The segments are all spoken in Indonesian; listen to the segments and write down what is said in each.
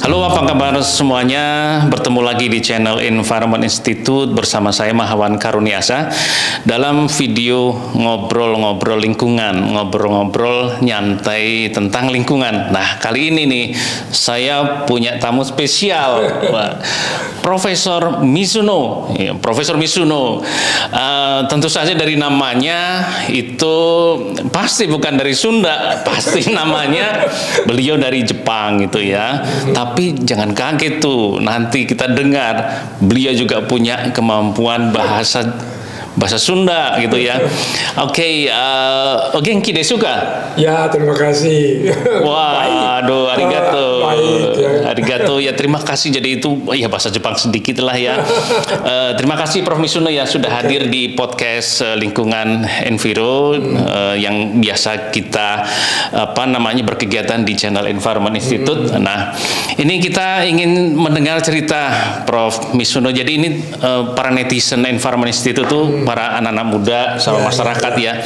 Halo, apa kabar semuanya? Bertemu lagi di channel Environment Institute bersama saya Mahawan Karuniasa dalam video ngobrol-ngobrol lingkungan, ngobrol-ngobrol nyantai tentang lingkungan. Nah, kali ini nih saya punya tamu spesial, Profesor Mizuno. Ya, Profesor Mizuno. Tentu saja dari namanya itu pasti bukan dari Sunda, pasti namanya beliau dari Jepang gitu ya. Tapi jangan kaget tuh, nanti kita dengar beliau juga punya kemampuan bahasa Sunda gitu ya. Oke, genki desu ka? Ya, terima kasih. Waduh, arigato. Baik, ya. Arigato ya, terima kasih. Jadi itu ya bahasa Jepang sedikit lah ya. Terima kasih Prof Mizuno ya sudah hadir di podcast lingkungan Enviro yang biasa kita berkegiatan di channel Environment Institute. Nah, ini kita ingin mendengar cerita Prof Mizuno. Jadi ini para netizen Environment Institute tuh para anak-anak muda sama masyarakat ya.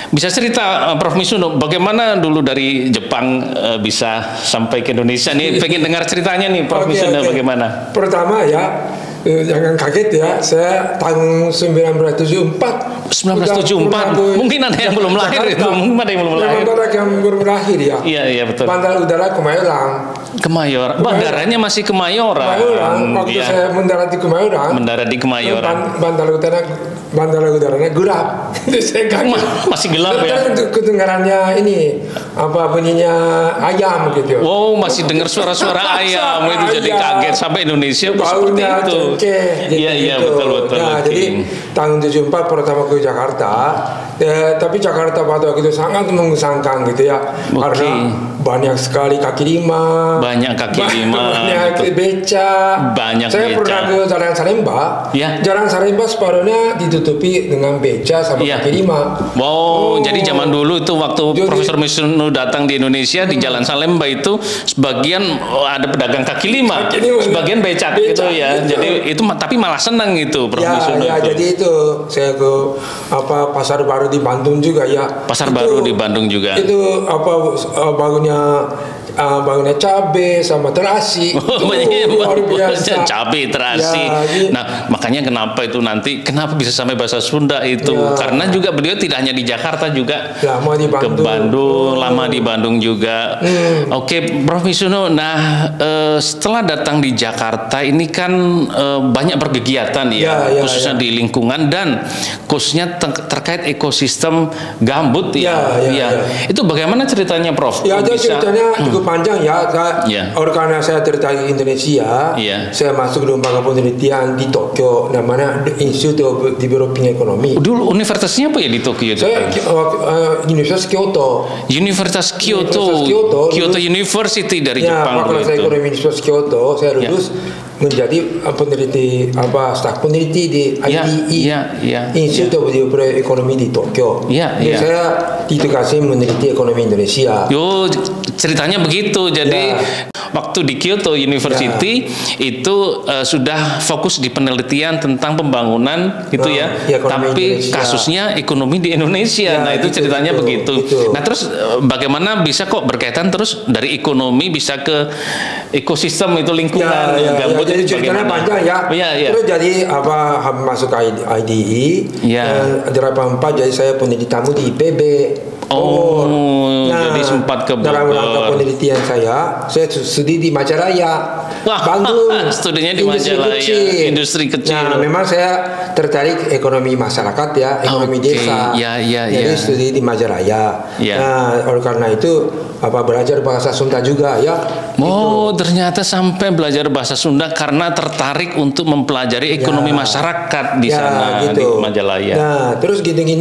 Bisa cerita Prof Mizuno bagaimana dulu dari Jepang bisa sampai ke Indonesia nih? Pengen dengar ceritanya nih Prof Mizuno bagaimana? Pertama ya, jangan kaget ya, saya tahun 1974. 1974, mungkin ada yang belum lahir itu, mungkin ada yang belum lahir. Yang belum lahir ya. Iya betul. Bandar udara Kemayoran. Bandaranya masih Kemayoran. Waktu saya mendarat di Kemayoran. Mendarat di Kemayoran. Bandar udaranya gelap. Saya kaget. Masih gelap ya. Untuk kedengarannya ini bunyinya ayam gitu. Wow, masih dengar suara-suara ayam itu jadi kaget sampai Indonesia seperti itu. Iya betul. Nah, jadi tahun 74 pertama ke Jakarta, tapi Jakarta pada waktu itu sangat mengesankan gitu ya, karena banyak sekali kaki lima, banyak beca. Saya pernah ke Jalan Salemba, Jalan Salemba separuhnya ditutupi dengan beca sama kaki lima. Wow, jadi zaman dulu itu waktu Profesor Mizuno datang di Indonesia di Jalan Salemba itu sebagian ada pedagang kaki lima, sebagian becak gitu ya. Jadi itu tapi malah senang gitu Prof Mizuno. Jadi itu saya ke Pasar Baru di Bandung juga ya. Pasar Baru di Bandung juga. Itu bangunnya cabe sama terasi. Luar biasa. Cabe, terasi. Nah, makanya kenapa bisa sampai bahasa Sunda itu? Karena juga beliau tidak hanya di Jakarta juga. Lama di Bandung. Lama di Bandung juga. Oke, Prof Mizuno. Nah, setelah datang di Jakarta ini kan banyak berkegiatan khususnya di lingkungan dan khususnya terkait ekosistem gambut ya. Itu bagaimana ceritanya, Prof? Ceritanya cukup panjang ya. Karena saya tertarik Indonesia, saya masuk lembaga penelitian di Tokyo, namanya Institute of Developing Economy. Dulu universitasnya apa ya di Tokyo? Saya Universitas Kyoto. Universitas Kyoto University dari Jepang. Fakultas Ekonomi Universitas Kyoto, saya lulus menjadi peneliti staf peneliti di IDE, Institute of Developing Economy di Tokyo. Saya ditugasi meneliti ekonomi Indonesia. Ceritanya begitu. Jadi waktu di Kyoto University itu sudah fokus di penelitian tentang pembangunan gitu tapi Indonesia. Kasusnya ekonomi di Indonesia. Nah, itu ceritanya begitu. Nah, terus bagaimana bisa kok berkaitan terus dari ekonomi bisa ke ekosistem itu lingkungan gambut? Jadi ceritanya panjang ya. Terus jadi masuk ke IDE 84, jadi saya peneliti tamu di IPB. Jadi sempat ke dalam rangka penelitian saya studi di Majalaya, Bandung. Studinya di Majalaya, industri kecil. Nah, memang saya tertarik ekonomi masyarakat ekonomi desa. Jadi studi di Majalaya. Nah, oleh karena itu belajar bahasa Sunda juga ya. Ternyata sampai belajar bahasa Sunda karena tertarik untuk mempelajari ekonomi masyarakat di sana di Majalaya. Nah, terus gini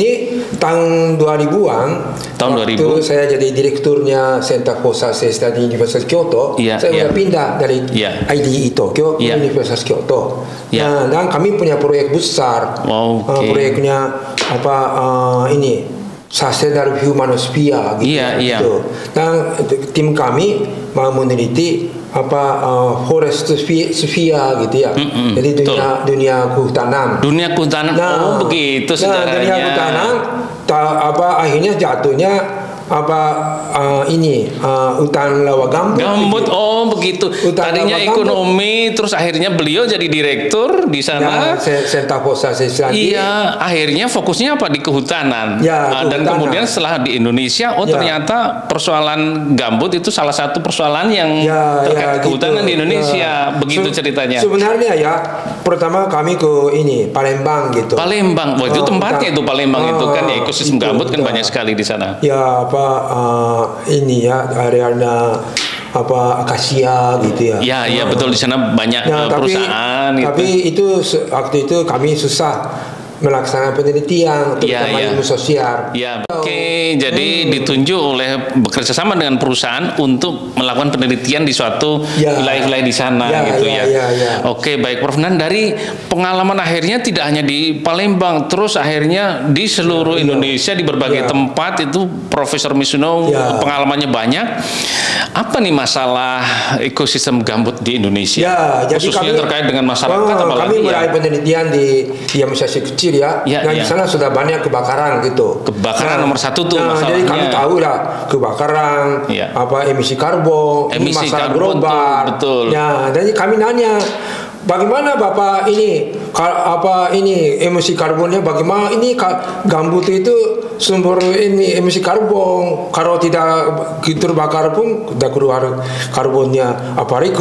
tahun 2000-an. Waktu saya jadi direkturnya Center for Social Studies Universitas Kyoto, saya pindah dari IDE Tokyo ke Universitas Kyoto. Nah, dan kami punya proyek besar. Proyeknya Sustainable Humanosphere gitu. Dan tim kami mau meneliti forest sphere gitu ya. Jadi dunia kehutanan. Dunia kehutanan. Begitu sejarahnya. Dunia kehutanan akhirnya jatuhnya ini hutan rawa gambut. Gambut, oh begitu. Tadinya ekonomi, terus akhirnya beliau jadi direktur di sana. Sentak Posasi. Iya, akhirnya fokusnya apa di kehutanan. Dan kemudian setelah di Indonesia, ternyata persoalan gambut itu salah satu persoalan yang terkait kehutanan di Indonesia. Begitu ceritanya. Sebenarnya ya, pertama kami ke ini Palembang gitu. Palembang, itu tempatnya itu Palembang itu kan ya, ekosistem gambut kan banyak sekali di sana. Ya ini ya areanya akasia gitu ya. Ya betul, di sana banyak perusahaan. Tapi itu waktu itu kami susah melaksanakan penelitian terutama ilmu sosial. Oke, jadi ditunjuk oleh bekerja sama dengan perusahaan untuk melakukan penelitian di suatu wilayah-wilayah di sana gitu ya. Oke, baik Prof. Nan, dari pengalaman akhirnya tidak hanya di Palembang, terus akhirnya di seluruh Indonesia di berbagai tempat itu Profesor Misuno pengalamannya banyak. Apa nih masalah ekosistem gambut di Indonesia? Khususnya terkait dengan masyarakat kami mulai penelitian di Musasi Kecil di sana sudah banyak kebakaran gitu. Kebakaran nomor satu tuh masalahnya. Jadi kami tahu lah kebakaran, emisi karbon, masalah global. Betul. Jadi kami nanya, bagaimana Bapak ini emisi karbonnya bagaimana? Ini gambut itu sumber ini emisi karbon, kalau tidak terbakar pun tidak keluar karbonnya, apalagi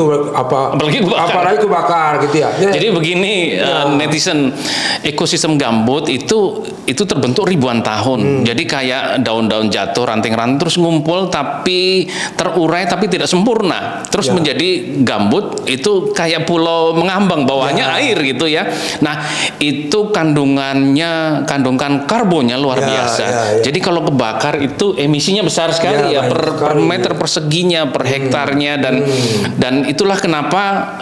kebakar gitu ya. Jadi begini netizen, ekosistem gambut itu terbentuk ribuan tahun. Jadi kayak daun-daun jatuh, ranting-ranting terus ngumpul tapi terurai tapi tidak sempurna. Terus menjadi gambut itu kayak pulau mengambang, bawahnya air gitu ya. Nah, itu kandungan karbonnya luar biasa. Jadi kalau kebakar itu emisinya besar sekali per meter perseginya, per hektarnya, dan itulah kenapa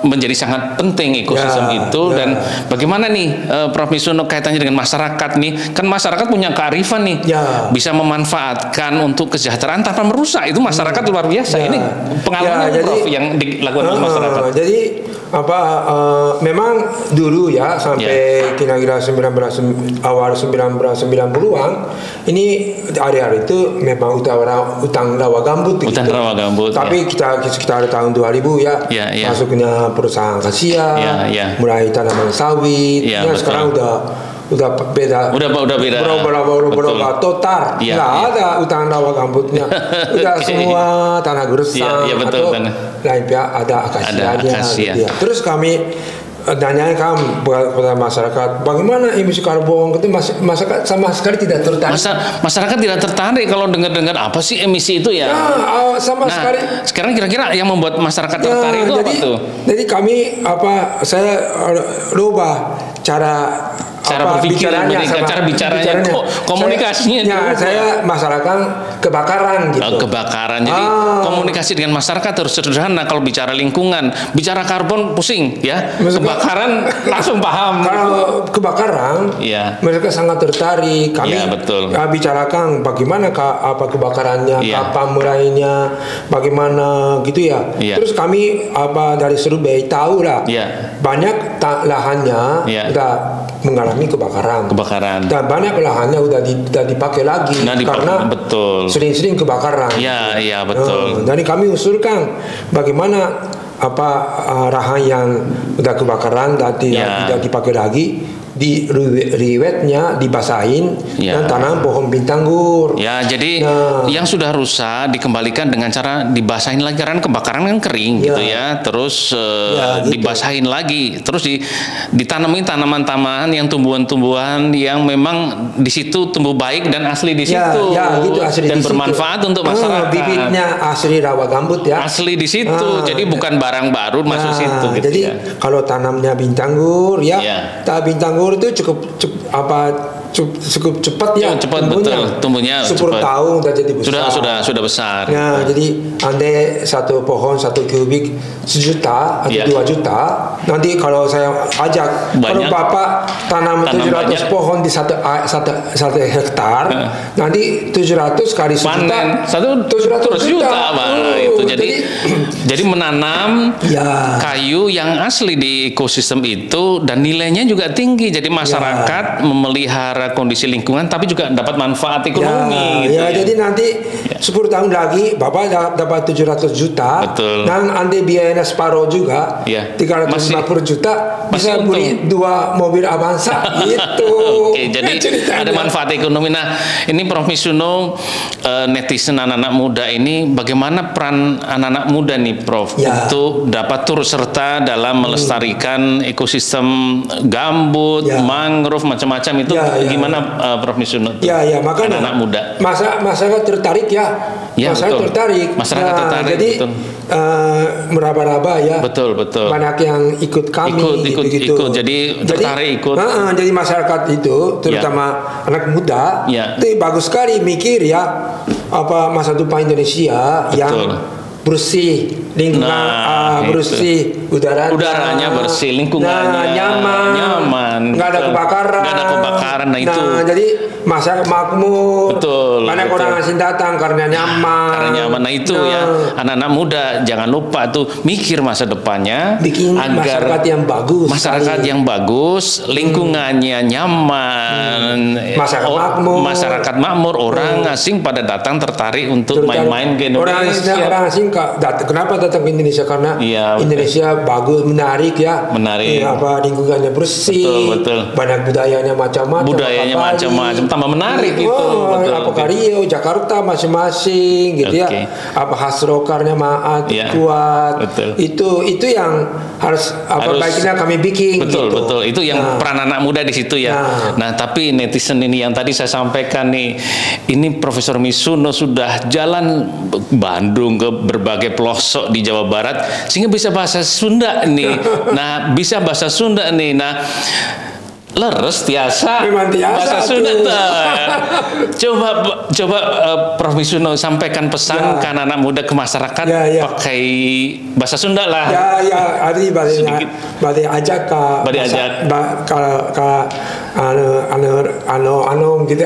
menjadi sangat penting ekosistem itu. Dan bagaimana nih Prof. Misuno kaitannya dengan masyarakat nih? Kan masyarakat punya kearifan nih, bisa memanfaatkan untuk kesejahteraan tanpa merusak. Itu masyarakat luar biasa. Ini pengalaman Prof yang dilakukan oleh masyarakat. Jadi memang dulu ya sampai kira-kira awal 1990-an ini area itu memang hutan rawa gambut. Hutan rawa gambut. Tapi kita sekitar tahun 2000 masuknya perusahaan akasia, mulai tanaman sawit. Sekarang udah beda. Udah beda. Berubah total. Nggak ada hutan rawa gambutnya. Udah semua tanah gersang. Atau lain pihak ada akasianya. Gitu ya. Terus kami nanyakan kepada masyarakat, bagaimana emisi karbon? Itu masyarakat sama sekali tidak tertarik. Masyarakat tidak tertarik kalau dengar-dengar apa sih emisi itu ya? Sama sekali. Sekarang kira-kira yang membuat masyarakat tertarik itu apa tuh? Jadi kami saya rubah cara berpikirnya, cara bicaranya, komunikasinya. Saya masalahkan kebakaran gitu. Kebakaran. Jadi komunikasi dengan masyarakat harus sederhana. Kalau bicara lingkungan, bicara karbon pusing ya. Kebakaran langsung paham. Kalau kebakaran, mereka sangat tertarik. Kami bicarakan bagaimana kebakarannya, kapan mulainya, bagaimana gitu ya. Terus kami dari survei tahu lah banyak lahannya udah mengalami kebakaran. Dan banyak lahannya udah dipakai lagi karena sering-sering kebakaran. Iya betul. Jadi kami usulkan bagaimana lahan yang udah kebakaran dan tidak dipakai lagi, di riwetnya dibasahin dan tanam pohon bintanggur. Jadi yang sudah rusak dikembalikan dengan cara dibasahin lagi, karena kebakaran kan kering gitu ya. Terus dibasahin lagi, terus ditanamin tanaman-tanaman yang tumbuhan-tumbuhan yang memang di situ tumbuh baik dan asli di situ. Asli dan di bermanfaat situ. untuk masyarakat. Bibitnya asli rawa gambut ya. Asli di situ. Jadi bukan barang baru masuk situ gitu. Jadi kalau tanamnya bintanggur bintanggur itu cukup cepat ya. Cepat tumbuhnya 10 tahun udah jadi besar. Sudah besar. Jadi andai satu pohon 1 kubik 1 juta atau 2 juta. Nanti kalau saya ajak, kalau Bapak tanam 700 pohon di satu hektar, nanti 700 kali 1 juta. 700 juta. Itu jadi menanam kayu yang asli di ekosistem itu dan nilainya juga tinggi. Jadi masyarakat memelihara secara kondisi lingkungan, tapi juga dapat manfaat ekonomi. Ya, jadi nanti 10 tahun lagi Bapak dapat 700 juta. Betul. Dan nanti biayanya separuh juga. 350 juta bisa beli 2 mobil Avanza gitu. Oke, jadi ada manfaat ekonomi. Nah, ini Prof. Misuno, netizen anak-anak muda ini, bagaimana peran anak-anak muda nih, Prof, untuk dapat turut serta dalam melestarikan ekosistem gambut, mangrove, macam-macam itu, gimana Prof. Misuno? Makanya anak muda. Masyarakat tertarik masyarakat tertarik. Masyarakat tertarik. Jadi meraba-raba Betul. Banyak yang ikut kami. Ikut. Jadi tertarik ikut. Jadi masyarakat itu, terutama anak muda, itu bagus sekali mikir apa masa depan Indonesia yang bersih, lingkungan bersih, udaranya bersih, lingkungannya nyaman, nggak ada kebakaran. Nah, itu. Jadi masyarakat makmur. Banyak orang asing datang karena nyaman. Nah, itu anak-anak muda jangan lupa tuh mikir masa depannya, bikin agar masyarakat yang bagus, lingkungannya nyaman, masyarakat makmur, orang asing pada datang tertarik untuk main-main ke Indonesia. Orang asing kenapa datang ke Indonesia? Karena Indonesia bagus, menarik. Lingkungannya bersih, betul. Banyak budayanya macam-macam, tambah menarik itu. Rio, Jakarta masing-masing gitu apa khas lokalnya kuat. Itu yang harus baiknya kami bikin. Betul. Itu yang peran anak muda di situ Nah, tapi netizen ini yang tadi saya sampaikan nih, ini Profesor Misuno sudah jalan Bandung ke berbagai pelosok di Jawa Barat sehingga bisa bahasa Sunda nih. Nah, Nah, leres tiasa bahasa Sunda. Coba Prof. Misuno sampaikan pesan ke anak muda, ke masyarakat pakai bahasa Sunda lah. Ari bade ajak anom gitu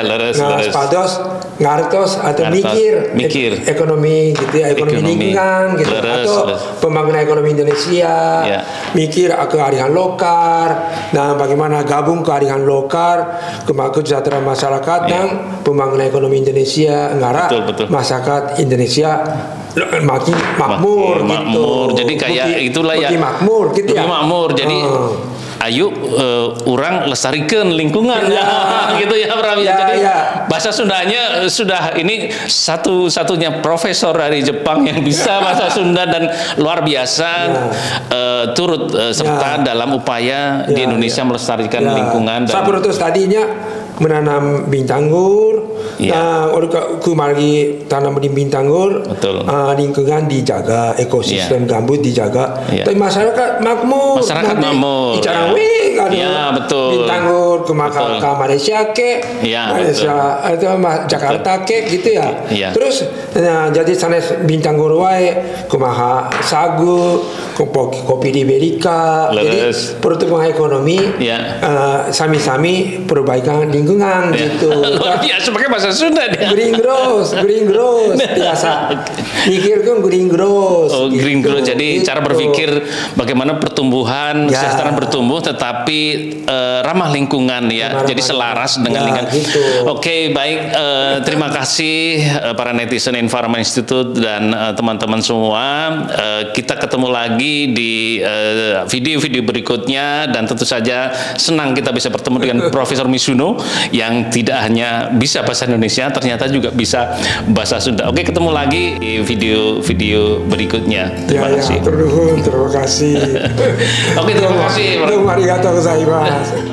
leres. Pados ngartos atau mikir ekonomi gitu ekonomi lingkungan gitu atau pembangunan ekonomi Indonesia, mikir kearifan lokal. Nah, bagaimana gabung kearifan lokal, kesejahteraan masyarakat dan pembangunan ekonomi Indonesia, masyarakat Indonesia makin makmur. Jadi kayak itulah makmur gitu makmur. Jadi ayo orang lestarikan lingkungan gitu Prof. Jadi bahasa Sundanya sudah ini satu-satunya profesor dari Jepang yang bisa bahasa Sunda dan luar biasa turut serta dalam upaya di Indonesia melestarikan lingkungan. Sapurutus tadinya menanam bintanggur, kumargi tanam di bintanggur, lingkungan dijaga, ekosistem gambut dijaga, tapi masyarakat makmur. Bintanggur ke Malaysia Malaysia atau Jakarta gitu Terus jadi sanes bintanggur wae kumaha sagu, kopi di Amerika. Jadi pertumbuhan ekonomi sami-sami perbaikan lingkungan gitu. Luar biasa pakai bahasa Sunda dia. Green growth biasa. Mikirkan green growth. Green growth. Jadi cara berpikir bagaimana pertumbuhan, kesejahteraan bertumbuh tetapi ramah lingkungan jadi selaras dengan lingkungan. Oke, baik. Terima kasih para netizen Environment Institute dan teman-teman semua. Kita ketemu lagi di video-video berikutnya dan tentu saja senang kita bisa bertemu dengan Profesor Misuno yang tidak hanya bisa bahasa Indonesia, ternyata juga bisa bahasa Sunda. Oke, ketemu lagi di video-video berikutnya. Terima kasih. Terima kasih. Oke, terima kasih. Arigatou gozaimasu.